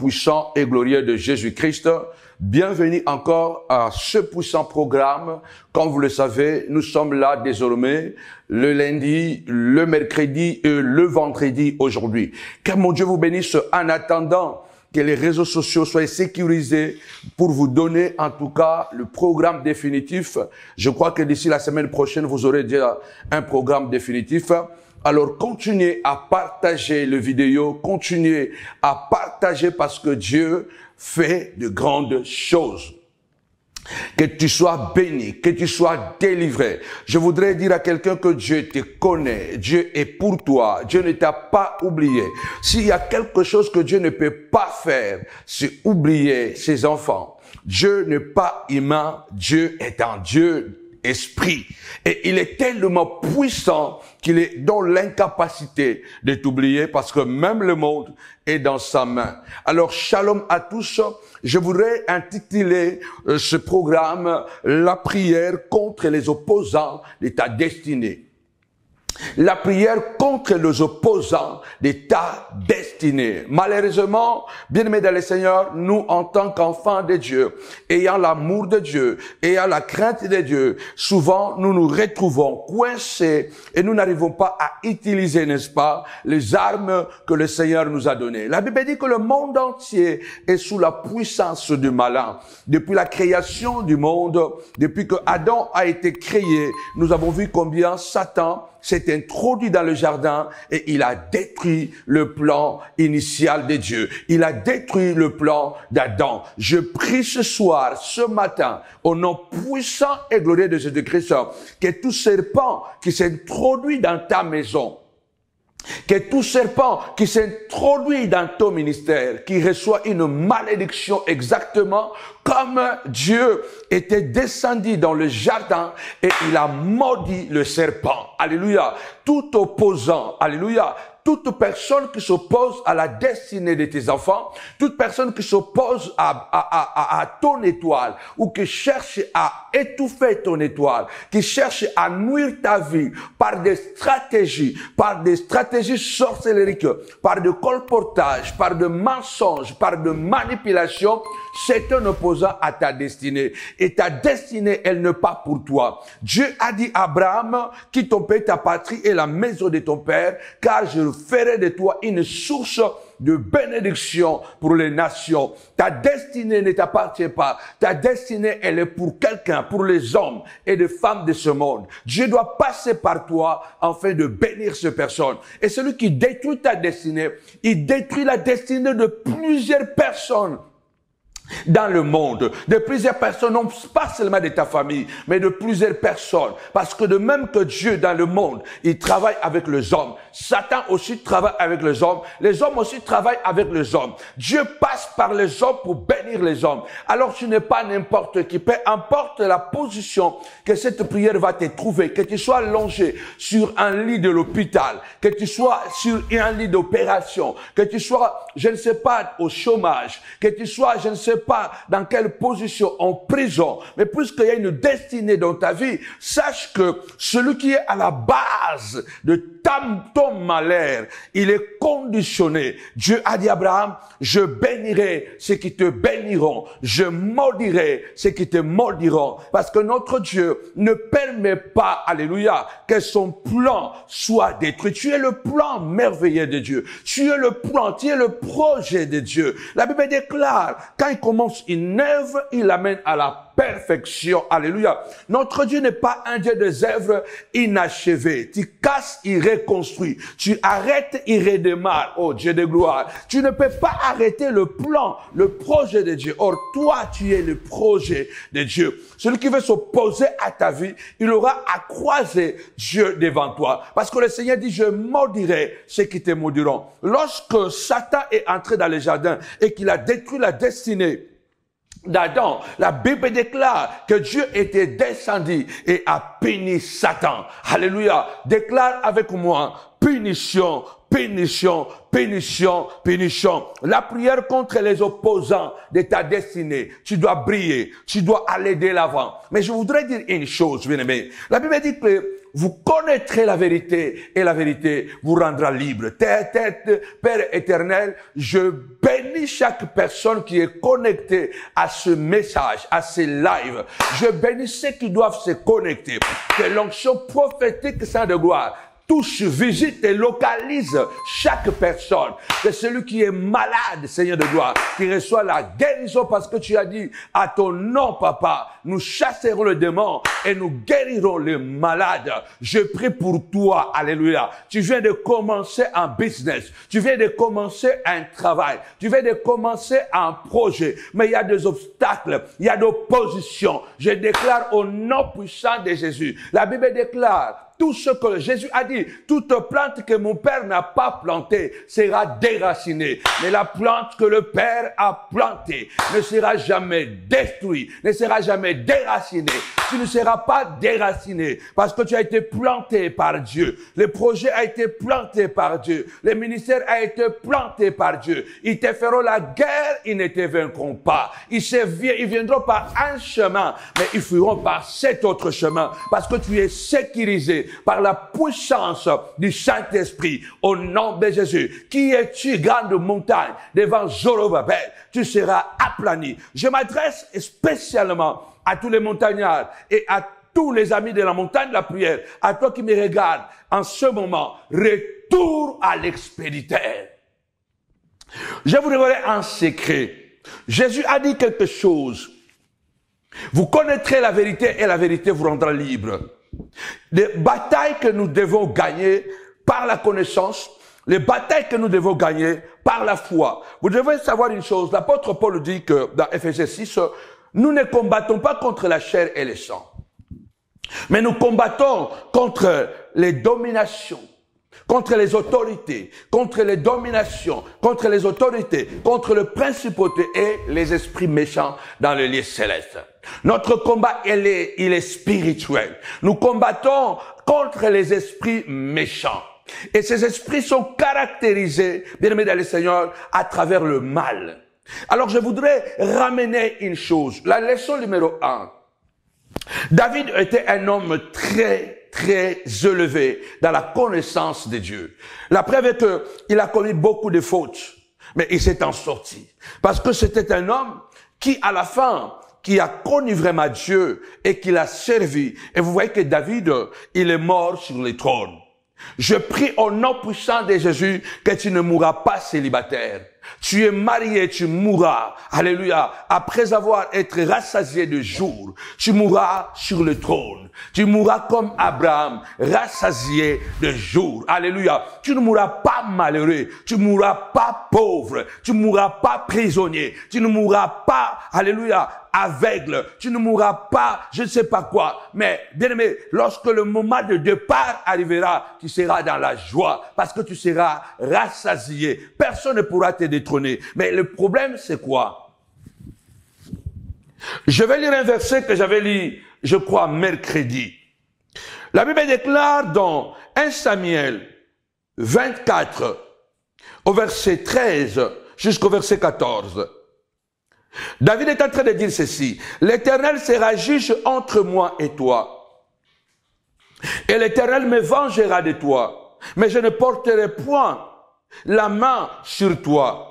puissant et glorieux de Jésus-Christ. Bienvenue encore à ce puissant programme. Comme vous le savez, nous sommes là désormais le lundi, le mercredi et le vendredi aujourd'hui. Que mon Dieu vous bénisse en attendant que les réseaux sociaux soient sécurisés pour vous donner en tout cas le programme définitif. Je crois que d'ici la semaine prochaine, vous aurez déjà un programme définitif. Alors, continuez à partager le vidéo, continuez à partager parce que Dieu fait de grandes choses. Que tu sois béni, que tu sois délivré. Je voudrais dire à quelqu'un que Dieu te connaît, Dieu est pour toi, Dieu ne t'a pas oublié. S'il y a quelque chose que Dieu ne peut pas faire, c'est oublier ses enfants. Dieu n'est pas humain, Dieu est un Dieu esprit. Et il est tellement puissant qu'il est dans l'incapacité de t'oublier parce que même le monde est dans sa main. Alors, shalom à tous. Je voudrais intituler ce programme « La prière contre les opposants de ta destinée ». La prière contre les opposants de ta destinée. Malheureusement, bien-aimés dans le Seigneur, nous, en tant qu'enfants de Dieu, ayant l'amour de Dieu, ayant la crainte de Dieu, souvent, nous nous retrouvons coincés et nous n'arrivons pas à utiliser, n'est-ce pas, les armes que le Seigneur nous a données. La Bible dit que le monde entier est sous la puissance du malin. Depuis la création du monde, depuis que Adam a été créé, nous avons vu combien Satan s'est introduit dans le jardin et il a détruit le plan initial de Dieu. Il a détruit le plan d'Adam. Je prie ce soir, ce matin, au nom puissant et glorieux de Jésus-Christ, que tout serpent qui s'introduit dans ta maison, que tout serpent qui s'introduit dans ton ministère, qui reçoit une malédiction exactement comme Dieu était descendu dans le jardin et il a maudit le serpent. Alléluia. Tout opposant, alléluia, toute personne qui s'oppose à la destinée de tes enfants, toute personne qui s'oppose à ton étoile ou qui cherche à étouffer ton étoile, qui cherche à nuire ta vie par des stratégies sorcellériques, par de colportage, par de mensonges, par de manipulation, c'est un opposant à ta destinée. Et ta destinée, elle n'est pas pour toi. Dieu a dit à Abraham, quitte ton pays, ta patrie et la maison de ton père, car je ferai de toi une source de bénédiction pour les nations. Ta destinée ne t'appartient pas. Ta destinée, elle est pour quelqu'un, pour les hommes et les femmes de ce monde. Dieu doit passer par toi afin de bénir ces personnes. Et celui qui détruit ta destinée, il détruit la destinée de plusieurs personnes dans le monde, de plusieurs personnes, non pas seulement de ta famille, mais de plusieurs personnes. Parce que de même que Dieu dans le monde, il travaille avec les hommes. Satan aussi travaille avec les hommes aussi travaillent avec les hommes. Dieu passe par les hommes pour bénir les hommes. Alors tu n'es pas n'importe qui, peu importe la position que cette prière va te trouver, que tu sois allongé sur un lit de l'hôpital, que tu sois sur un lit d'opération, que tu sois, je ne sais pas, au chômage, que tu sois, je ne sais pas dans quelle position, en prison, mais puisqu'il y a une destinée dans ta vie, sache que celui qui est à la base de ton malheur, il est conditionné. Dieu a dit à Abraham, je bénirai ceux qui te béniront, je maudirai ceux qui te maudiront, parce que notre Dieu ne permet pas, alléluia, que son plan soit détruit. Tu es le plan merveilleux de Dieu. Tu es le plan, tu es le projet de Dieu. La Bible déclare, quand il commence une œuvre, il l'amène à la perfection. Alléluia. Notre Dieu n'est pas un Dieu des œuvres inachevées. Tu casses, il reconstruit. Tu arrêtes, il redémarre. Oh Dieu de gloire. Tu ne peux pas arrêter le plan, le projet de Dieu. Or, toi, tu es le projet de Dieu. Celui qui veut s'opposer à ta vie, il aura à croiser Dieu devant toi. Parce que le Seigneur dit, je maudirai ceux qui te maudiront. Lorsque Satan est entré dans le jardin et qu'il a détruit la destinée d'Adam, la Bible déclare que Dieu était descendu et a puni Satan. Alléluia. Déclare avec moi, punition, punition, punition, punition. La prière contre les opposants de ta destinée. Tu dois briller, tu dois aller de l'avant. Mais je voudrais dire une chose, bien-aimé. La Bible dit que vous connaîtrez la vérité et la vérité vous rendra libre. Père éternel, je bénis bénis chaque personne qui est connectée à ce message, à ces lives. Je bénis ceux qui doivent se connecter. Que l'onction prophétique, Saint de gloire, touche, visite et localise chaque personne. C'est celui qui est malade, Seigneur de gloire, qui reçoit la guérison parce que tu as dit à ton nom, Papa, nous chasserons le démon et nous guérirons les malades. Je prie pour toi, alléluia. Tu viens de commencer un business, tu viens de commencer un travail, tu viens de commencer un projet, mais il y a des obstacles, il y a de l'opposition. Je déclare au nom puissant de Jésus. La Bible déclare tout ce que Jésus a dit, toute plante que mon Père n'a pas plantée sera déracinée. Mais la plante que le Père a plantée ne sera jamais détruite, ne sera jamais déracinée. Tu ne seras pas déraciné parce que tu as été planté par Dieu. Le projet a été planté par Dieu. Le ministère a été planté par Dieu. Ils te feront la guerre, ils ne te vaincront pas. Ils viendront par un chemin, mais ils fuiront par cet autre chemin parce que tu es sécurisé par la puissance du Saint-Esprit au nom de Jésus. Qui es-tu, grande montagne, devant Zorobabel? Tu seras aplani. Je m'adresse spécialement à tous les montagnards et à tous les amis de la montagne de la prière, à toi qui me regardes en ce moment, retour à l'expéditeur. Je vous révélerai un secret. Jésus a dit quelque chose. Vous connaîtrez la vérité et la vérité vous rendra libre. Les batailles que nous devons gagner par la connaissance, les batailles que nous devons gagner par la foi. Vous devez savoir une chose, l'apôtre Paul dit que dans Ephésiens 6, nous ne combattons pas contre la chair et le sang, mais nous combattons contre les dominations, contre les autorités, contre les dominations, contre les autorités, contre le principauté et les esprits méchants dans le lieu céleste. Notre combat, il est spirituel. Nous combattons contre les esprits méchants. Et ces esprits sont caractérisés, bien aimés dans le Seigneur, à travers le mal. Alors je voudrais ramener une chose. La leçon numéro 1. David était un homme très élevé dans la connaissance de Dieu. La preuve est qu'il a commis beaucoup de fautes, mais il s'est en sorti. Parce que c'était un homme qui, à la fin, qui a connu vraiment Dieu et qui l'a servi. Et vous voyez que David, il est mort sur le trône. Je prie au nom puissant de Jésus que tu ne mourras pas célibataire. Tu es marié, tu mourras, alléluia, après avoir été rassasié de jours. Tu mourras sur le trône. Tu mourras comme Abraham, rassasié de jours. Alléluia. Tu ne mourras pas malheureux. Tu ne mourras pas pauvre. Tu ne mourras pas prisonnier. Tu ne mourras pas, alléluia, aveugle. Tu ne mourras pas, je ne sais pas quoi. Mais, bien aimé, lorsque le moment de départ arrivera, tu seras dans la joie parce que tu seras rassasié. Personne ne pourra te détrôner. Mais le problème, c'est quoi? Je vais lire un verset que j'avais lu, je crois, mercredi. La Bible déclare dans 1 Samuel 24, au verset 13 jusqu'au verset 14. David est en train de dire ceci. L'Éternel sera juge entre moi et toi. Et l'Éternel me vengera de toi. Mais je ne porterai point la main sur toi.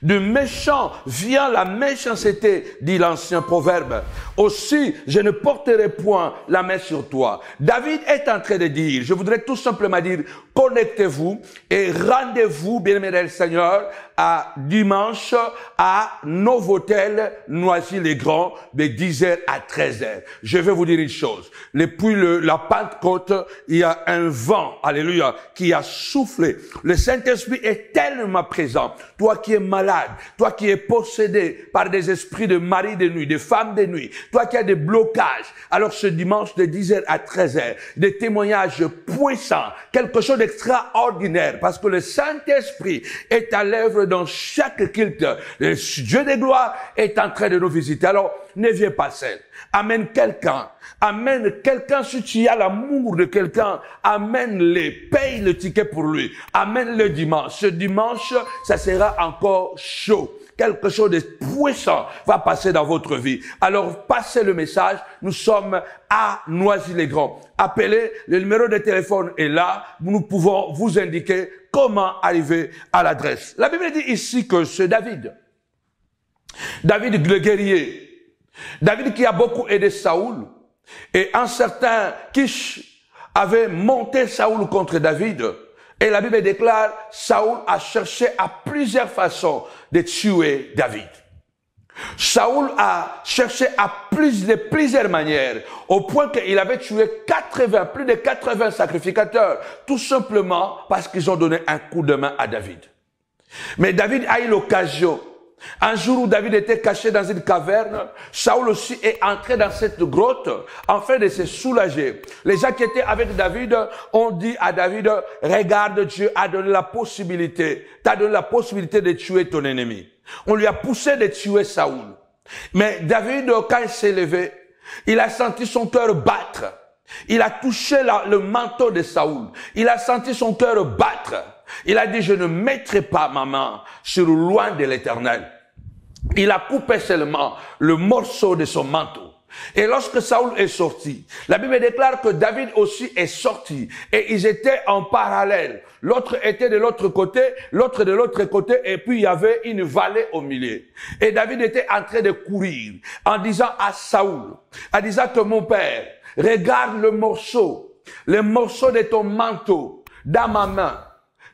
Du méchant vient la méchanceté, dit l'ancien proverbe. Aussi, je ne porterai point la main sur toi. David est en train de dire, je voudrais tout simplement dire, connectez-vous et rendez-vous, bien-aimés dans le Seigneur, à dimanche à Novotel, Noisy-le-Grand, de 10h à 13h. Je vais vous dire une chose. Depuis la Pentecôte, il y a un vent, alléluia, qui a soufflé. Le Saint-Esprit est tellement présent. Toi qui es malade, toi qui es possédé par des esprits de mari de nuit, de femmes de nuit, toi qui as des blocages. Alors ce dimanche de 10h à 13h, des témoignages puissants, quelque chose d'extraordinaire, parce que le Saint-Esprit est à l'œuvre dans chaque culte. Le Dieu de gloire est en train de nous visiter. Alors, ne viens pas seul. Amène quelqu'un. Amène quelqu'un si tu as l'amour de quelqu'un. Amène-le. Paye le ticket pour lui. Amène-le dimanche. Ce dimanche, ça sera encore chaud. Quelque chose de puissant va passer dans votre vie. Alors, passez le message. Nous sommes à Noisy-le-Grand. Appelez, le numéro de téléphone est là. Nous pouvons vous indiquer comment arriver à l'adresse. La Bible dit ici que c'est David. David le guerrier. David qui a beaucoup aidé Saoul. Et un certain Kish avait monté Saoul contre David. Et la Bible déclare, Saoul a cherché à plusieurs façons de tuer David. Saoul a cherché de plusieurs manières, au point qu'il avait tué plus de 80 sacrificateurs, tout simplement parce qu'ils ont donné un coup de main à David. Mais David a eu l'occasion. Un jour où David était caché dans une caverne, Saoul aussi est entré dans cette grotte afin de se soulager. Les gens qui étaient avec David ont dit à David, regarde, Dieu a donné la possibilité, t'as donné la possibilité de tuer ton ennemi. On lui a poussé de tuer Saoul. Mais David, quand il s'est levé, il a senti son cœur battre. Il a touché le manteau de Saoul. Il a senti son cœur battre. Il a dit, je ne mettrai pas ma main sur le loin de l'Éternel. Il a coupé seulement le morceau de son manteau. Et lorsque Saoul est sorti, la Bible déclare que David aussi est sorti. Et ils étaient en parallèle. L'autre était de l'autre côté, l'autre de l'autre côté, et puis il y avait une vallée au milieu. Et David était en train de courir, en disant à Saoul, en disant que mon père, regarde le morceau de ton manteau dans ma main.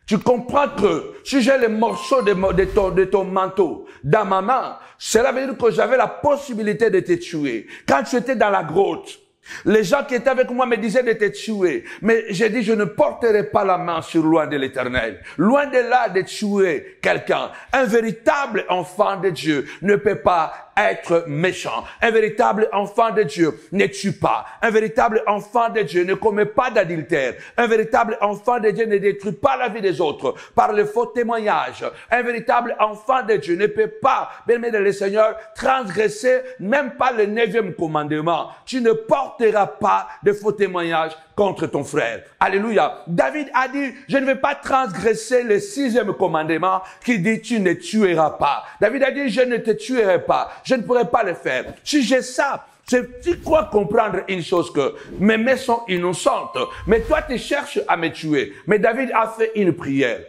Tu comprends que si j'ai le morceau de ton manteau dans ma main, cela veut dire que j'avais la possibilité de te tuer. Quand tu étais dans la grotte, les gens qui étaient avec moi me disaient de te tuer. Mais j'ai dit, je ne porterai pas la main sur loin de l'Éternel. Loin de là de tuer quelqu'un. Un véritable enfant de Dieu ne peut pas être méchant. Un véritable enfant de Dieu ne tue pas. Un véritable enfant de Dieu ne commet pas d'adultère. Un véritable enfant de Dieu ne détruit pas la vie des autres par le faux témoignage. Un véritable enfant de Dieu ne peut pas, bien-aimé le Seigneur, transgresser même pas le 9e commandement. Tu ne porteras pas de faux témoignages contre ton frère. Alléluia. David a dit, je ne vais pas transgresser le 6e commandement qui dit, tu ne tueras pas. David a dit, je ne te tuerai pas. Je ne pourrai pas le faire. Si j'ai ça, tu crois comprendre une chose que mes mains sont innocentes, mais toi tu cherches à me tuer. Mais David a fait une prière.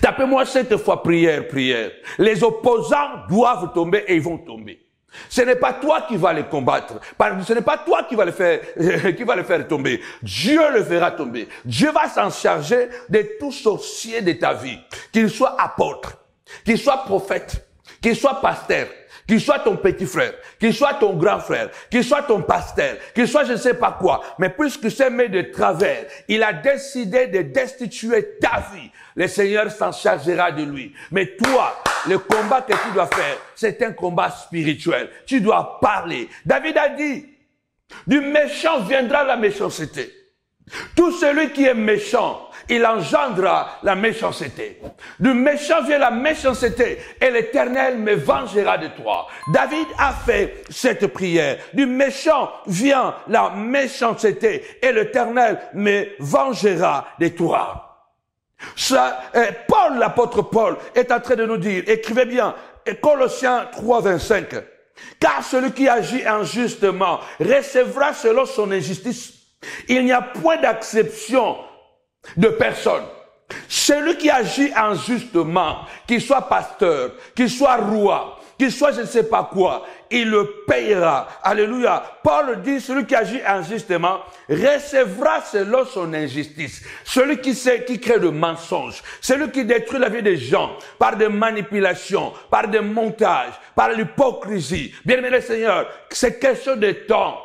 Tapez-moi 7 fois prière, prière. Les opposants doivent tomber et ils vont tomber. Ce n'est pas toi qui vas les combattre. Ce n'est pas toi qui va les faire tomber. Dieu le fera tomber. Dieu va s'en charger de tout sorcier de ta vie. Qu'il soit apôtre, qu'il soit prophète, qu'il soit pasteur, qu'il soit ton petit frère, qu'il soit ton grand frère, qu'il soit ton pasteur, qu'il soit je ne sais pas quoi. Mais puisque c'est mis de travers, il a décidé de destituer ta vie. Le Seigneur s'en chargera de lui. Mais toi, le combat que tu dois faire, c'est un combat spirituel. Tu dois parler. David a dit, du méchant viendra la méchanceté. Tout celui qui est méchant, il engendra la méchanceté. Du méchant vient la méchanceté et l'Éternel me vengera de toi. David a fait cette prière. Du méchant vient la méchanceté et l'Éternel me vengera de toi. Ça, Paul, l'apôtre Paul, est en train de nous dire, écrivez bien, Colossiens 3, 25. Car celui qui agit injustement recevra selon son injustice. Il n'y a point d'acception de personne. Celui qui agit injustement, qu'il soit pasteur, qu'il soit roi, qu'il soit je ne sais pas quoi, il le payera. Alléluia. Paul dit, celui qui agit injustement recevra selon son injustice. Celui qui crée de mensonges, celui qui détruit la vie des gens par des manipulations, par des montages, par l'hypocrisie. Bien-aimé le Seigneur, c'est question de temps.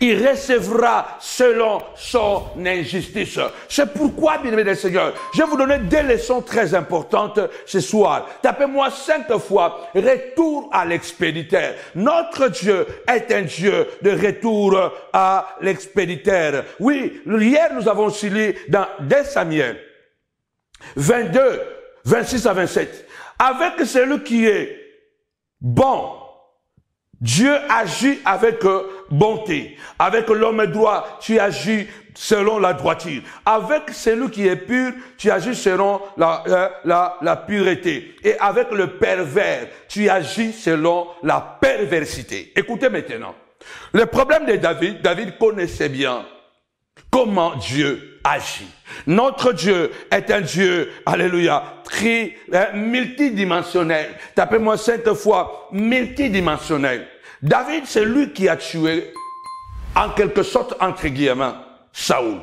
Il recevra selon son injustice. C'est pourquoi, bien-aimé le Seigneur, je vais vous donner 2 leçons très importantes ce soir. Tapez-moi 5 fois, retour à l'expéditeur. Notre Dieu est un Dieu de retour à l'expéditeur. Oui, hier nous avons aussi lu dans 2 Samuel 22, 26 à 27. Avec celui qui est bon, Dieu agit avec bonté. Avec l'homme droit, tu agis selon la droiture. Avec celui qui est pur, tu agis selon la pureté. Et avec le pervers, tu agis selon la perversité. Écoutez maintenant. Le problème de David, David connaissait bien comment Dieu agit. Notre Dieu est un Dieu, alléluia, multidimensionnel. Tapez-moi 5 fois, multidimensionnel. David, c'est lui qui a tué, en quelque sorte, entre guillemets, Saoul.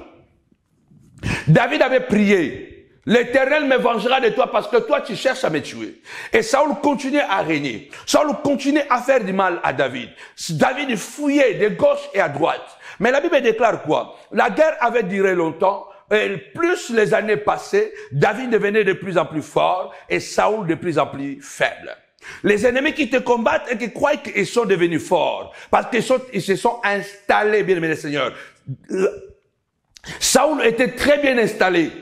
David avait prié. L'Éternel me vengera de toi parce que toi tu cherches à me tuer. Et Saoul continuait à régner. Saoul continuait à faire du mal à David. David fouillait de gauche et à droite. Mais la Bible déclare quoi? La guerre avait duré longtemps. Et plus les années passaient, David devenait de plus en plus fort et Saoul de plus en plus faible. Les ennemis qui te combattent et qui croient qu'ils sont devenus forts parce qu'ils se sont installés, bien aimé le Seigneur. Saoul était très bien installé.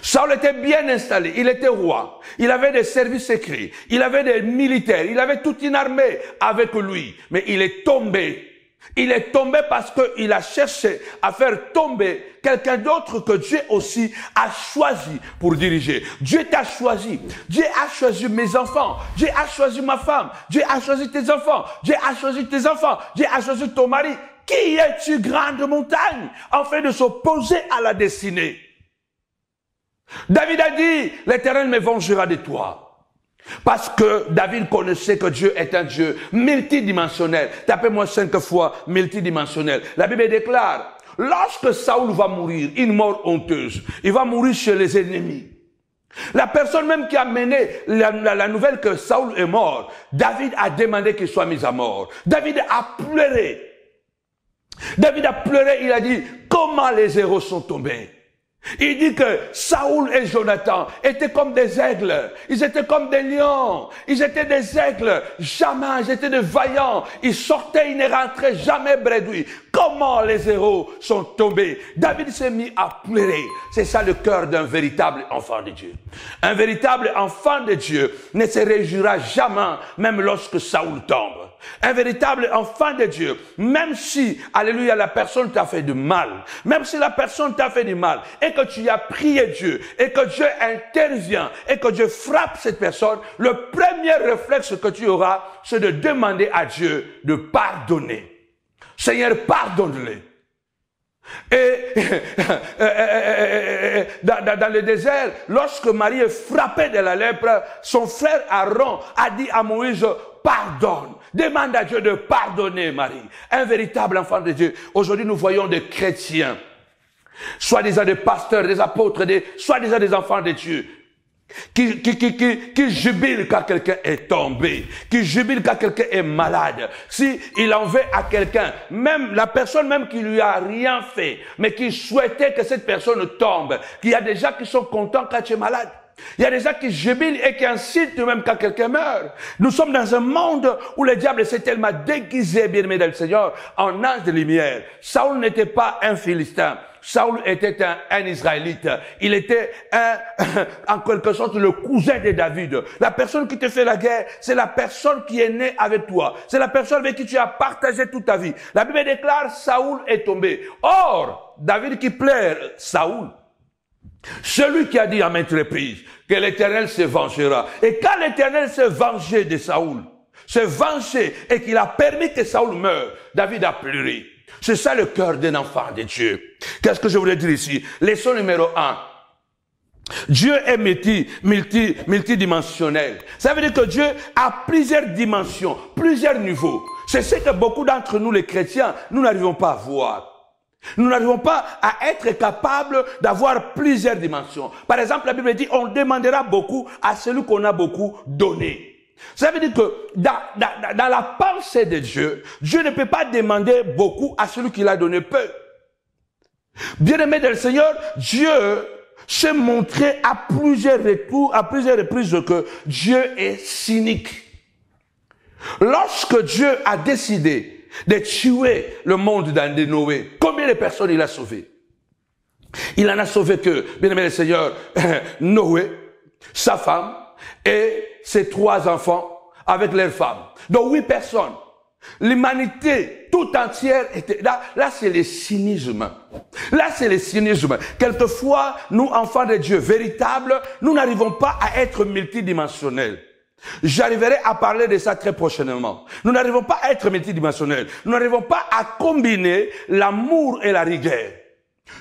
Saul était bien installé, il était roi, il avait des services secrets, il avait des militaires, il avait toute une armée avec lui, mais il est tombé. Il est tombé parce qu'il a cherché à faire tomber quelqu'un d'autre que Dieu aussi a choisi pour diriger. Dieu t'a choisi. Dieu a choisi mes enfants. Dieu a choisi ma femme. Dieu a choisi tes enfants. Dieu a choisi tes enfants. Dieu a choisi ton mari. Qui es-tu, grande montagne, afin de s'opposer à la destinée? David a dit, l'Éternel me vengera de toi. Parce que David connaissait que Dieu est un Dieu multidimensionnel. Tapez-moi 5 fois multidimensionnel. La Bible déclare, lorsque Saoul va mourir, une mort honteuse, il va mourir chez les ennemis. La personne même qui a mené la nouvelle que Saoul est mort, David a demandé qu'il soit mis à mort. David a pleuré. David a pleuré, il a dit, comment les héros sont tombés? Il dit que Saoul et Jonathan étaient comme des aigles. Ils étaient comme des lions. Ils étaient des aigles. Jamais, ils étaient des vaillants. Ils sortaient, ils ne rentraient jamais bredouilles. Comment les héros sont tombés? David s'est mis à pleurer. C'est ça le cœur d'un véritable enfant de Dieu. Un véritable enfant de Dieu ne se réjouira jamais, même lorsque Saoul tombe. Un véritable enfant de Dieu, même si, alléluia, la personne t'a fait du mal, même si la personne t'a fait du mal, et que tu as prié Dieu, et que Dieu intervient, et que Dieu frappe cette personne, le premier réflexe que tu auras, c'est de demander à Dieu de pardonner. Seigneur, pardonne-les. Et dans le désert, lorsque Marie est frappée de la lèpre, son frère Aaron a dit à Moïse, pardonne. Demande à Dieu de pardonner Marie. Un véritable enfant de Dieu. Aujourd'hui, nous voyons des chrétiens, soi-disant des pasteurs, des apôtres, soi-disant des enfants de Dieu, qui jubilent quand quelqu'un est tombé, qui jubilent quand quelqu'un est malade. Si il en veut à quelqu'un, même la personne même qui lui a rien fait, mais qui souhaitait que cette personne tombe, qu'il y a des gens qui sont contents quand tu es malade. Il y a des gens qui jubilent et qui incitent même quand quelqu'un meurt. Nous sommes dans un monde où le diable s'est tellement déguisé, bien aimé dans le Seigneur, en ange de lumière. Saoul n'était pas un Philistin. Saoul était un Israélite. Il était en quelque sorte le cousin de David. La personne qui te fait la guerre, c'est la personne qui est née avec toi. C'est la personne avec qui tu as partagé toute ta vie. La Bible déclare, Saoul est tombé. Or, David qui pleure, Saoul, celui qui a dit à maintes reprises que l'Éternel se vengera. Et quand l'Éternel s'est vengé de Saoul, s'est vengé et qu'il a permis que Saoul meure, David a pleuré. C'est ça le cœur d'un enfant de Dieu. Qu'est-ce que je voulais dire ici? Leçon numéro 1. Dieu est multidimensionnel. Ça veut dire que Dieu a plusieurs dimensions, plusieurs niveaux. C'est ce que beaucoup d'entre nous, les chrétiens, nous n'arrivons pas à voir. Nous n'arrivons pas à être capables d'avoir plusieurs dimensions. Par exemple, la Bible dit, on demandera beaucoup à celui qu'on a beaucoup donné. Ça veut dire que dans la pensée de Dieu, Dieu ne peut pas demander beaucoup à celui qui l'a donné peu. Bien-aimé dans le Seigneur, Dieu s'est montré à plusieurs reprises que Dieu est cynique. Lorsque Dieu a décidé de tuer le monde de Noé, combien de personnes il a sauvées? Il en a sauvé que, bien-aimé le Seigneur, Noé, sa femme et ses 3 enfants avec leurs femmes. Donc 8 personnes. L'humanité tout entière était là. Là, c'est le cynisme. Là, c'est le cynisme. Quelquefois, nous, enfants de Dieu véritables, nous n'arrivons pas à être multidimensionnels. J'arriverai à parler de ça très prochainement. Nous n'arrivons pas à être multidimensionnels. Nous n'arrivons pas à combiner l'amour et la rigueur.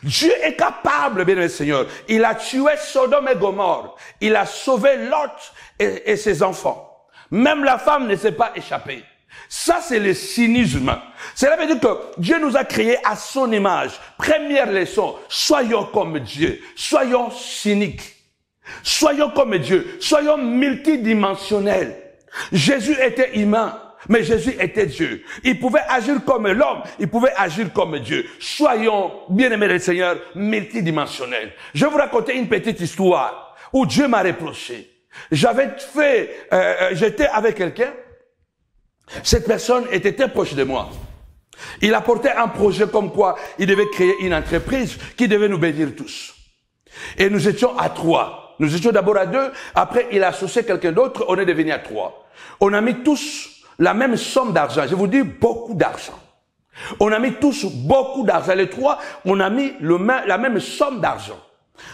Dieu est capable, bien aimé Seigneur. Il a tué Sodome et Gomorrhe. Il a sauvé Lot et ses enfants. Même la femme ne s'est pas échappée. Ça, c'est le cynisme. Cela veut dire que Dieu nous a créés à son image. Première leçon, soyons comme Dieu. Soyons cyniques. Soyons comme Dieu. Soyons multidimensionnels. Jésus était humain. Mais Jésus était Dieu. Il pouvait agir comme l'homme. Il pouvait agir comme Dieu. Soyons, bien-aimés du Seigneur, multidimensionnels. Je vais vous raconter une petite histoire où Dieu m'a reproché. J'étais avec quelqu'un. Cette personne était très proche de moi. Il apportait un projet comme quoi il devait créer une entreprise qui devait nous bénir tous. Et nous étions à 3. Nous étions d'abord à 2. Après, il a associé quelqu'un d'autre. On est devenu à 3. On a mis tous la même somme d'argent. Je vous dis beaucoup d'argent. On a mis tous beaucoup d'argent. Les 3, on a mis la même somme d'argent.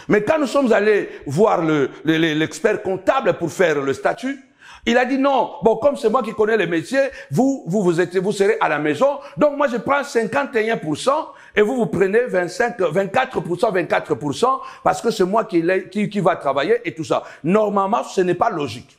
Mais quand nous sommes allés voir l'expert comptable pour faire le statut, il a dit non, bon, comme c'est moi qui connais le métier, vous serez à la maison. Donc moi je prends 51% et vous prenez 24%, parce que c'est moi qui va travailler et tout ça. Normalement, ce n'est pas logique.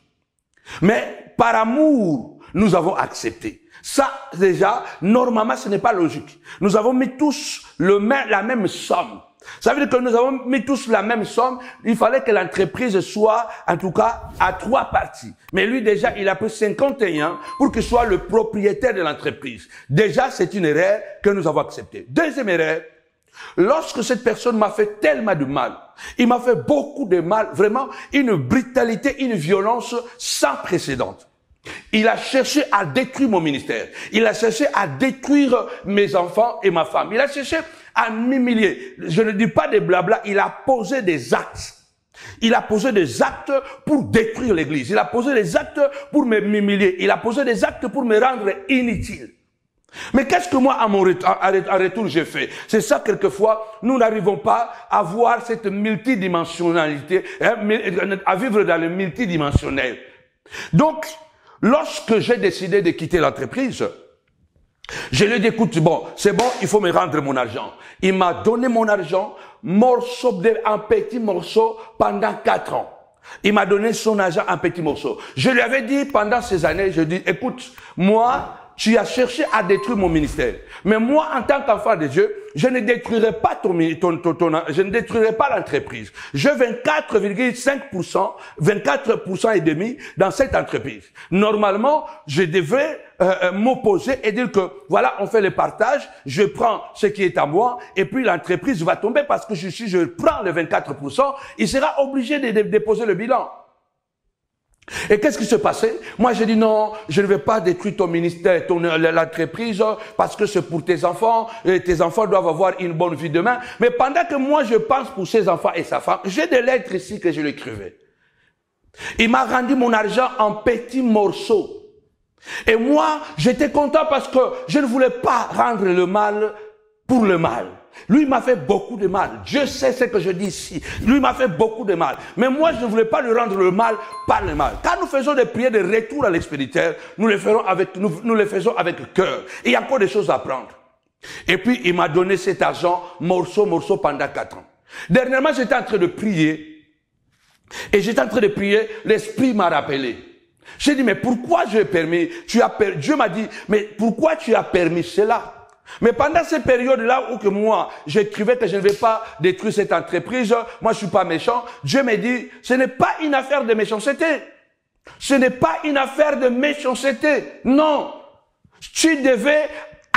Mais par amour, nous avons accepté. Ça, déjà, normalement, ce n'est pas logique. Nous avons mis tous la même somme. Ça veut dire que nous avons mis tous la même somme. Il fallait que l'entreprise soit, en tout cas, à 3 parties. Mais lui, déjà, il a pris 51 pour qu'il soit le propriétaire de l'entreprise. Déjà, c'est une erreur que nous avons acceptée. Deuxième erreur, lorsque cette personne m'a fait tellement de mal, il m'a fait beaucoup de mal, vraiment, une brutalité, une violence sans précédent. Il a cherché à détruire mon ministère. Il a cherché à détruire mes enfants et ma femme. Il a cherché à m'humilier. Je ne dis pas des blabla, il a posé des actes. Il a posé des actes pour détruire l'église. Il a posé des actes pour m'humilier. Il a posé des actes pour me rendre inutile. Mais qu'est-ce que moi, en retour, j'ai fait? C'est ça, quelquefois, nous n'arrivons pas à voir cette multidimensionnalité, à vivre dans le multidimensionnel. Donc, lorsque j'ai décidé de quitter l'entreprise, je lui ai dit, écoute, bon, c'est bon, il faut me rendre mon argent. Il m'a donné mon argent, un petit morceau pendant 4 ans. Il m'a donné son argent en petits morceaux. Je lui avais dit pendant ces années, je dis, écoute, moi, tu as cherché à détruire mon ministère. Mais moi, en tant qu'enfant de Dieu, je ne détruirai pas je ne détruirai pas l'entreprise. J'ai 24,5%, 24% et demi dans cette entreprise. Normalement, je devais m'opposer et dire que voilà, on fait le partage, je prends ce qui est à moi et puis l'entreprise va tomber parce que si je prends le 24%, il sera obligé de déposer le bilan. Et qu'est-ce qui se passait? Moi, j'ai dit non, je ne vais pas détruire ton ministère, l'entreprise, parce que c'est pour tes enfants, et tes enfants doivent avoir une bonne vie demain. Mais pendant que moi, je pense pour ses enfants et sa femme, j'ai des lettres ici que je lui écrivais. Il m'a rendu mon argent en petits morceaux. Et moi, j'étais content parce que je ne voulais pas rendre le mal pour le mal. Lui m'a fait beaucoup de mal. Dieu sait ce que je dis ici. Lui m'a fait beaucoup de mal. Mais moi, je ne voulais pas lui rendre le mal par le mal. Quand nous faisons des prières de retour à l'expéditeur, nous les faisons avec cœur. Et il y a encore des choses à prendre. Et puis, il m'a donné cet argent, morceau pendant 4 ans. Dernièrement, j'étais en train de prier. Et j'étais en train de prier, l'Esprit m'a rappelé. J'ai dit, mais pourquoi j'ai permis, Dieu m'a dit, mais pourquoi tu as permis cela? Mais pendant ces périodes-là où que moi, j'écrivais que je ne vais pas détruire cette entreprise, moi je suis pas méchant, Dieu m'a dit, ce n'est pas une affaire de méchanceté. Ce n'est pas une affaire de méchanceté. Non. Tu devais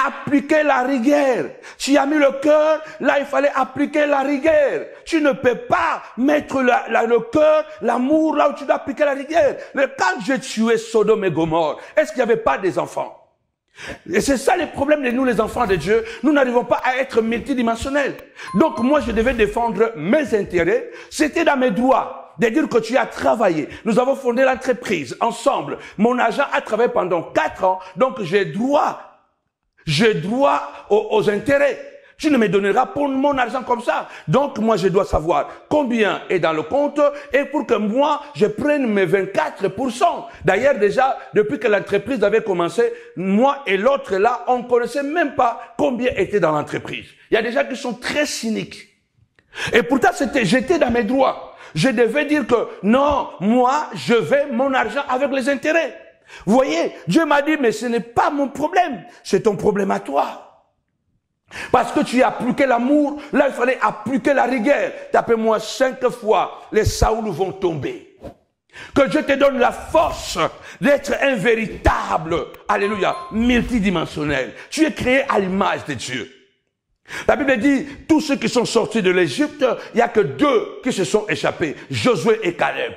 appliquer la rigueur. Tu as mis le cœur, là il fallait appliquer la rigueur. Tu ne peux pas mettre le cœur, l'amour là où tu dois appliquer la rigueur. Mais quand j'ai tué Sodome et Gomorre, est-ce qu'il n'y avait pas des enfants? Et c'est ça le problème de nous les enfants de Dieu. Nous n'arrivons pas à être multidimensionnels. Donc moi je devais défendre mes intérêts. C'était dans mes droits de dire que tu as travaillé. Nous avons fondé l'entreprise ensemble. Mon agent a travaillé pendant 4 ans. Donc j'ai droit aux intérêts. Tu ne me donneras pas mon argent comme ça. Donc, moi, je dois savoir combien est dans le compte et pour que moi, je prenne mes 24%. D'ailleurs, déjà, depuis que l'entreprise avait commencé, moi et l'autre là, on ne connaissait même pas combien était dans l'entreprise. Il y a des gens qui sont très cyniques. Et pourtant, j'étais dans mes droits. Je devais dire que non, moi, je vais mon argent avec les intérêts. Vous voyez, Dieu m'a dit, mais ce n'est pas mon problème, c'est ton problème à toi. Parce que tu as appliqué l'amour, là il fallait appliquer la rigueur. Tapez-moi 5 fois, les Saoul vont tomber. Que Dieu te donne la force d'être un véritable, alléluia, multidimensionnel. Tu es créé à l'image de Dieu. La Bible dit, tous ceux qui sont sortis de l'Égypte, il n'y a que 2 qui se sont échappés, Josué et Caleb.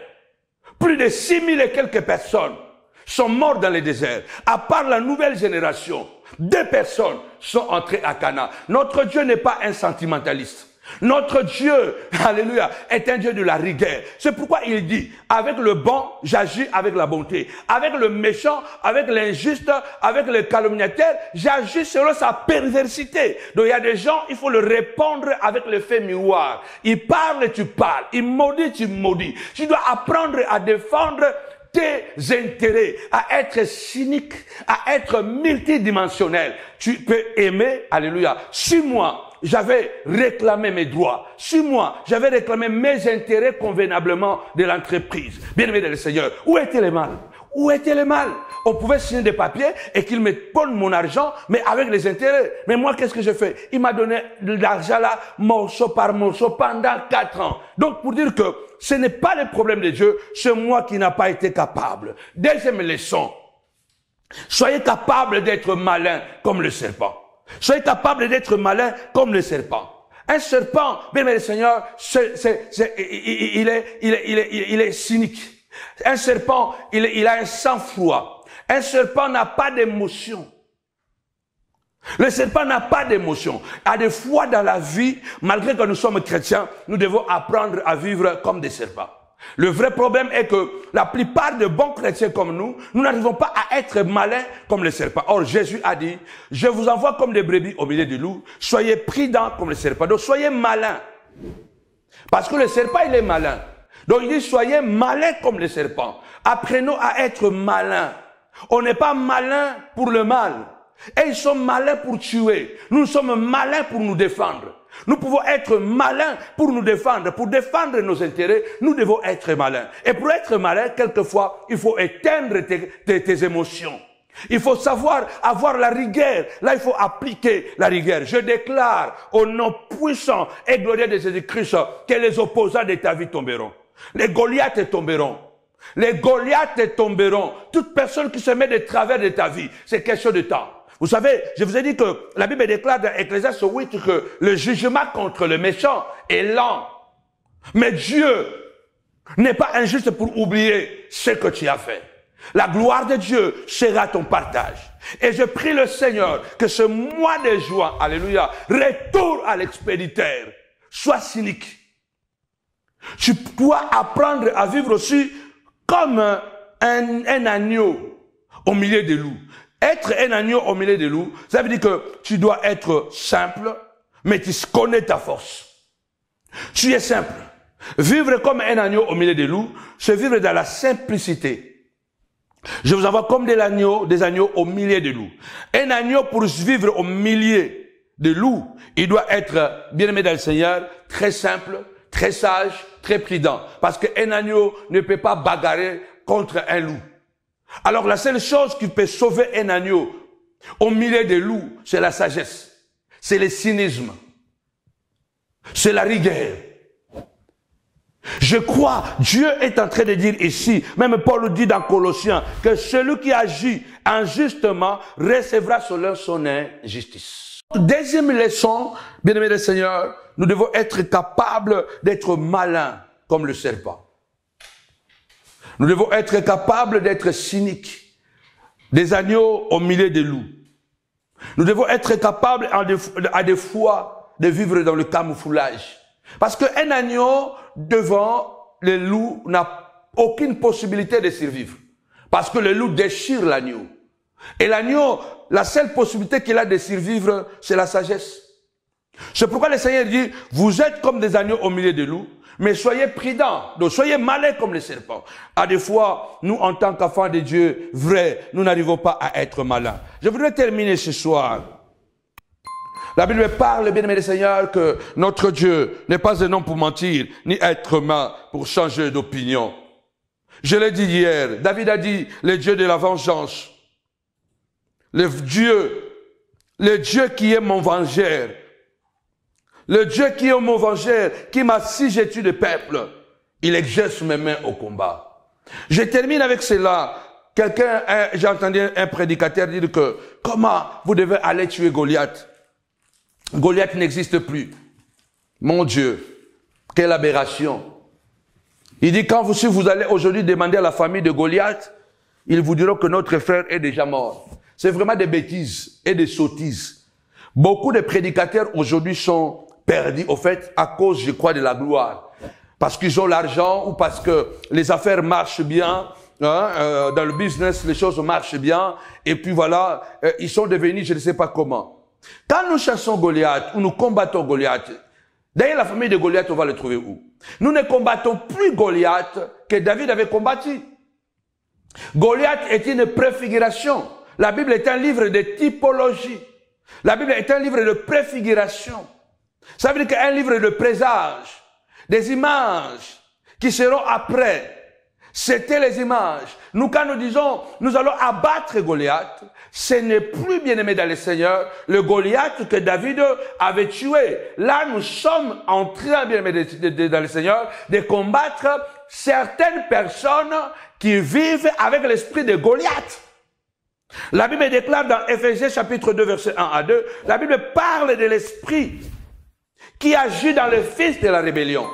Plus de 6000 et quelques personnes sont morts dans le désert. À part la nouvelle génération, 2 personnes sont entrées à Canaan. Notre Dieu n'est pas un sentimentaliste. Notre Dieu, alléluia, est un Dieu de la rigueur. C'est pourquoi il dit, avec le bon, j'agis avec la bonté. Avec le méchant, avec l'injuste, avec le calomniateur, j'agis selon sa perversité. Donc il y a des gens, il faut le répondre avec l'effet miroir. Il parle, tu parles. Il maudit, tu maudis. Tu dois apprendre à défendre tes intérêts, à être cynique, à être multidimensionnel. Tu peux aimer, alléluia. 6 mois, j'avais réclamé mes droits. 6 mois, j'avais réclamé mes intérêts convenablement de l'entreprise. Bien-aimé dans le Seigneur, où était le mal? Où était le mal? On pouvait signer des papiers et qu'il me donne mon argent, mais avec les intérêts. Mais moi, qu'est-ce que je fais? Il m'a donné de l'argent là, morceau par morceau, pendant 4 ans. Donc, pour dire que ce n'est pas le problème de Dieu, c'est moi qui n'ai pas été capable. Deuxième leçon. Soyez capable d'être malin comme le serpent. Soyez capable d'être malin comme le serpent. Un serpent, bien aimé le Seigneur, il est cynique. Un serpent, il a un sang-froid. Un serpent n'a pas d'émotion. Le serpent n'a pas d'émotion. À des fois dans la vie, malgré que nous sommes chrétiens, nous devons apprendre à vivre comme des serpents. Le vrai problème est que la plupart de bons chrétiens comme nous n'arrivons pas à être malins comme les serpents. Or, Jésus a dit, je vous envoie comme des brebis au milieu des loups, soyez prudents comme les serpents. Donc, soyez malins. Parce que le serpent, il est malin. Donc, il dit, soyez malins comme les serpents. Apprenons à être malins. On n'est pas malin pour le mal. Et ils sont malins pour tuer. Nous sommes malins pour nous défendre. Nous pouvons être malins pour nous défendre. Pour défendre nos intérêts, nous devons être malins. Et pour être malin, quelquefois, il faut éteindre tes émotions. Il faut savoir avoir la rigueur. Là, il faut appliquer la rigueur. Je déclare au nom puissant et glorieux de Jésus-Christ que les opposants de ta vie tomberont. Les Goliaths tomberont. Les Goliaths tomberont. Toute personne qui se met de travers de ta vie, c'est question de temps. Vous savez, je vous ai dit que la Bible déclare dans Ecclésiaste 8 que le jugement contre le méchant est lent. Mais Dieu n'est pas injuste pour oublier ce que tu as fait. La gloire de Dieu sera ton partage. Et je prie le Seigneur que ce mois de juin, alléluia, retour à l'expéditeur, soit cynique. Tu dois apprendre à vivre aussi comme un agneau au milieu des loups. Être un agneau au milieu des loups, ça veut dire que tu dois être simple, mais tu connais ta force. Tu es simple. Vivre comme un agneau au milieu des loups, c'est vivre dans la simplicité. Je vous envoie comme des agneaux au milieu des loups. Un agneau pour vivre au milieu des loups, il doit être, bien aimé dans le Seigneur, très simple, très sage, très prudent. Parce qu'un agneau ne peut pas bagarrer contre un loup. Alors la seule chose qui peut sauver un agneau au milieu des loups, c'est la sagesse, c'est le cynisme, c'est la rigueur. Je crois, Dieu est en train de dire ici, même Paul dit dans Colossiens, que celui qui agit injustement recevra selon son injustice. Deuxième leçon, bien-aimés du Seigneur, nous devons être capables d'être malins comme le serpent. Nous devons être capables d'être cyniques, des agneaux au milieu des loups. Nous devons être capables à des fois de vivre dans le camouflage. Parce qu'un agneau devant les loups n'a aucune possibilité de survivre. Parce que le loup déchire l'agneau. Et l'agneau, la seule possibilité qu'il a de survivre, c'est la sagesse. C'est pourquoi le Seigneur dit, vous êtes comme des agneaux au milieu des loups, mais soyez prudents, donc soyez malins comme les serpents. À des fois, nous, en tant qu'enfants de Dieu vrais, nous n'arrivons pas à être malins. Je voudrais terminer ce soir. La Bible parle, bien-aimé des Seigneurs, que notre Dieu n'est pas un homme pour mentir, ni être humain pour changer d'opinion. Je l'ai dit hier, David a dit, le Dieu de la vengeance, le Dieu qui est mon vengeur, le Dieu qui est mon vengeur, qui m'a assujetti de peuple, il exerce mes mains au combat. Je termine avec cela. J'ai entendu un prédicateur dire que, comment vous devez aller tuer Goliath? Goliath n'existe plus. Mon Dieu, quelle aberration. Il dit, si vous allez aujourd'hui demander à la famille de Goliath, ils vous diront que notre frère est déjà mort. C'est vraiment des bêtises et des sottises. Beaucoup de prédicateurs aujourd'hui sont perdus, au fait, à cause, je crois, de la gloire. Parce qu'ils ont l'argent ou parce que les affaires marchent bien, hein, dans le business, les choses marchent bien, et puis voilà, ils sont devenus, je ne sais pas comment. Quand nous chassons Goliath, ou nous combattons Goliath, d'ailleurs la famille de Goliath, on va le trouver où? Nous ne combattons plus Goliath que David avait combattu. Goliath est une préfiguration. La Bible est un livre de typologie. La Bible est un livre de préfiguration. Ça veut dire qu'un livre de présage, des images qui seront après. C'était les images. Nous, quand nous disons, nous allons abattre Goliath, ce n'est plus, bien-aimé dans le Seigneur, le Goliath que David avait tué. Là, nous sommes en train, bien-aimé dans le Seigneur, de combattre certaines personnes qui vivent avec l'esprit de Goliath. La Bible déclare dans Éphésiens chapitre 2, verset 1 à 2, la Bible parle de l'esprit qui agit dans le fils de la rébellion.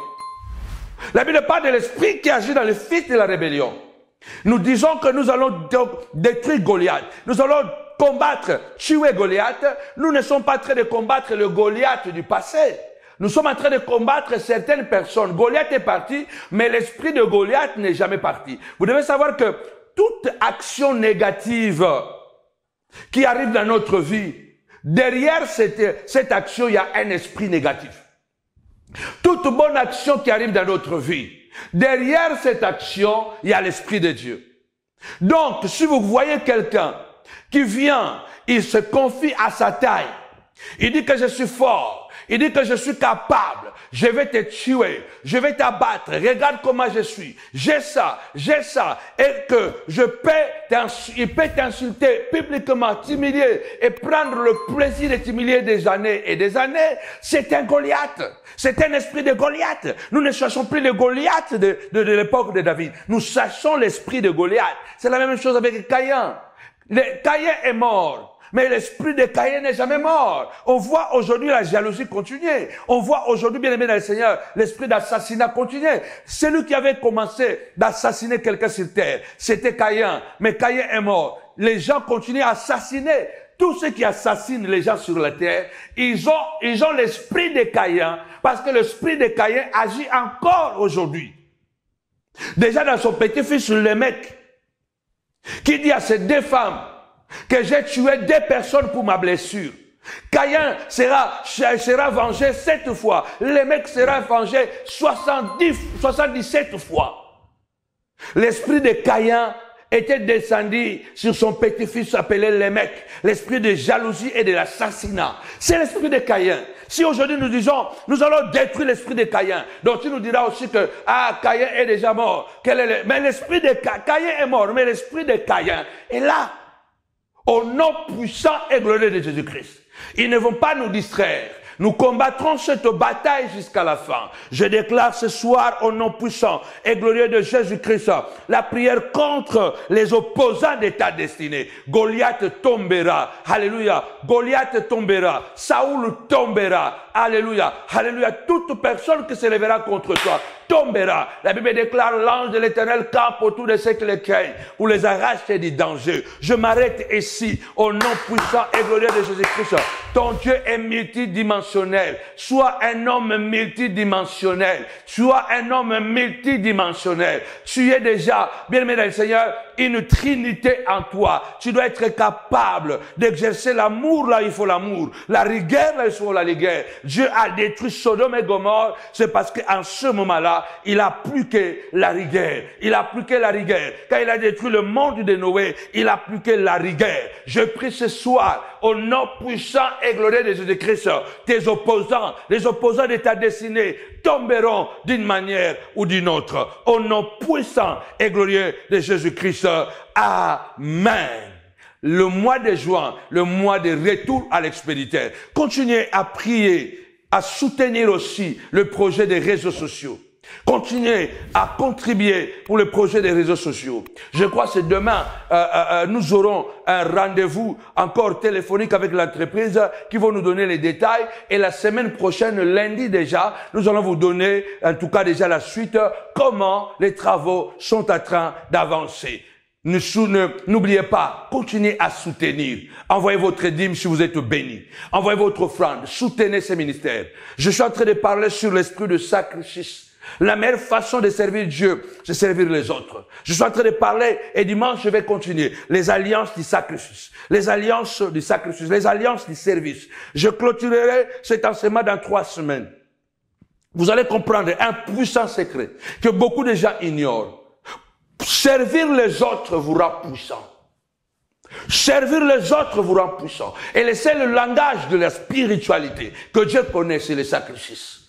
La Bible parle de l'esprit qui agit dans le fils de la rébellion. Nous disons que nous allons donc détruire Goliath. Nous allons combattre, tuer Goliath. Nous ne sommes pas en train de combattre le Goliath du passé. Nous sommes en train de combattre certaines personnes. Goliath est parti, mais l'esprit de Goliath n'est jamais parti. Vous devez savoir que toute action négative qui arrive dans notre vie, derrière cette action, il y a un esprit négatif. Toute bonne action qui arrive dans notre vie, derrière cette action, il y a l'Esprit de Dieu. Donc, si vous voyez quelqu'un qui vient, il se confie à sa taille, il dit que je suis fort, il dit que je suis capable, je vais te tuer, je vais t'abattre, regarde comment je suis, j'ai ça, et que il peut t'insulter publiquement, t'humilier et prendre le plaisir de t'humilier des années et des années, c'est un Goliath. C'est un esprit de Goliath. Nous ne cherchons plus le Goliath de l'époque de David. Nous cherchons l'esprit de Goliath. C'est la même chose avec Caïn. Caïn est mort, mais l'esprit de Caïn n'est jamais mort. On voit aujourd'hui la jalousie continuer. On voit aujourd'hui, bien aimé dans le Seigneur, l'esprit d'assassinat continuer. Celui qui avait commencé d'assassiner quelqu'un sur terre, c'était Caïn. Mais Caïn est mort. Les gens continuent à assassiner. Tous ceux qui assassinent les gens sur la terre, ils ont l'esprit de Caïn, parce que l'esprit de Caïn agit encore aujourd'hui. Déjà dans son petit-fils, le mec, qui dit à ces deux femmes, que j'ai tué 2 personnes pour ma blessure. Caïn sera vengé 7 fois. Le mec sera vengé 77 fois. L'esprit de Caïn était descendu sur son petit-fils appelé Lémec, l'esprit de jalousie et de l'assassinat. C'est l'esprit de Caïn. Si aujourd'hui nous disons, nous allons détruire l'esprit de Caïn, donc tu nous diras aussi que, Caïn est déjà mort. Mais l'esprit de Caïn est mort, mais l'esprit de Caïn est là. Au nom puissant et glorieux de Jésus-Christ. Ils ne vont pas nous distraire. Nous combattrons cette bataille jusqu'à la fin. Je déclare ce soir au nom puissant et glorieux de Jésus-Christ la prière contre les opposants de ta destinée. Goliath tombera. Alléluia. Goliath tombera. Saoul tombera. Alléluia. Alléluia. Toute personne qui se lèvera contre toi, tombera. La Bible déclare, l'ange de l'Éternel campe autour de ceux qui les craignent pour les arracher du danger. Je m'arrête ici au nom puissant et glorieux de Jésus-Christ. Ton Dieu est multidimensionnel. Sois un homme multidimensionnel. Sois un homme multidimensionnel. Tu es déjà, bien-aimé dans le Seigneur, une trinité en toi. Tu dois être capable d'exercer l'amour là où il faut l'amour, la rigueur là où il faut la rigueur. Dieu a détruit Sodome et Gomorrhe, c'est parce qu'en ce moment-là, il a plus que la rigueur. Il a plus que la rigueur. Quand il a détruit le monde de Noé, il a plus que la rigueur. Je prie ce soir, au nom puissant et glorieux de Jésus-Christ, tes opposants, les opposants de ta destinée, tomberont d'une manière ou d'une autre. Au nom puissant et glorieux de Jésus-Christ. Amen. Le mois de juin, le mois de retour à l'expéditeur. Continuez à prier, à soutenir aussi le projet des réseaux sociaux. Continuez à contribuer pour le projet des réseaux sociaux. Je crois que c'est demain, nous aurons un rendez-vous encore téléphonique avec l'entreprise qui vont nous donner les détails. Et la semaine prochaine, lundi déjà, nous allons vous donner, en tout cas déjà la suite, comment les travaux sont en train d'avancer. N'oubliez pas, continuez à soutenir. Envoyez votre dîme si vous êtes béni. Envoyez votre offrande. Soutenez ces ministères. Je suis en train de parler sur l'esprit de sacrifice. La meilleure façon de servir Dieu, c'est servir les autres. Je suis en train de parler et dimanche, je vais continuer. Les alliances du sacrifice. Les alliances du sacrifice. Les alliances du service. Je clôturerai cet enseignement dans 3 semaines. Vous allez comprendre un puissant secret que beaucoup de gens ignorent. Servir les autres vous rend puissant. Servir les autres vous rend puissant. Et c'est le langage de la spiritualité que Dieu connaît, c'est le sacrifice.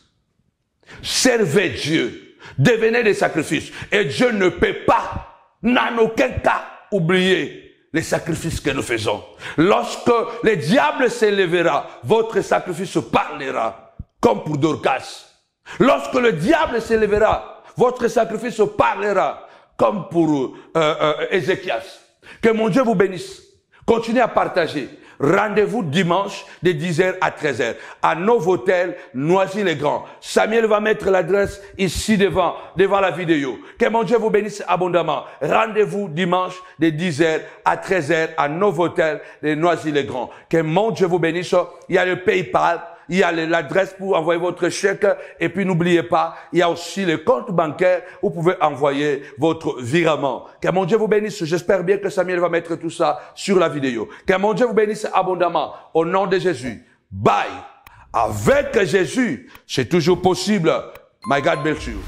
Servez Dieu. Devenez des sacrifices. Et Dieu ne peut pas, en aucun cas, oublier les sacrifices que nous faisons. Lorsque le diable s'élèvera, votre sacrifice parlera, comme pour Dorcas. Lorsque le diable s'élèvera, votre sacrifice parlera, comme pour Ézéchias. Que mon Dieu vous bénisse. Continuez à partager. Rendez-vous dimanche de 10h à 13h à Novotel, Noisy-le-Grand. Samuel va mettre l'adresse ici devant la vidéo. Que mon Dieu vous bénisse abondamment. Rendez-vous dimanche de 10h à 13h à Novotel de Noisy-le-Grand. Que mon Dieu vous bénisse. Il y a le PayPal. Il y a l'adresse pour envoyer votre chèque. Et puis n'oubliez pas, il y a aussi le compte bancaire où vous pouvez envoyer votre virement. Que mon Dieu vous bénisse. J'espère bien que Samuel va mettre tout ça sur la vidéo. Que mon Dieu vous bénisse abondamment. Au nom de Jésus. Bye. Avec Jésus, c'est toujours possible. My God bless you.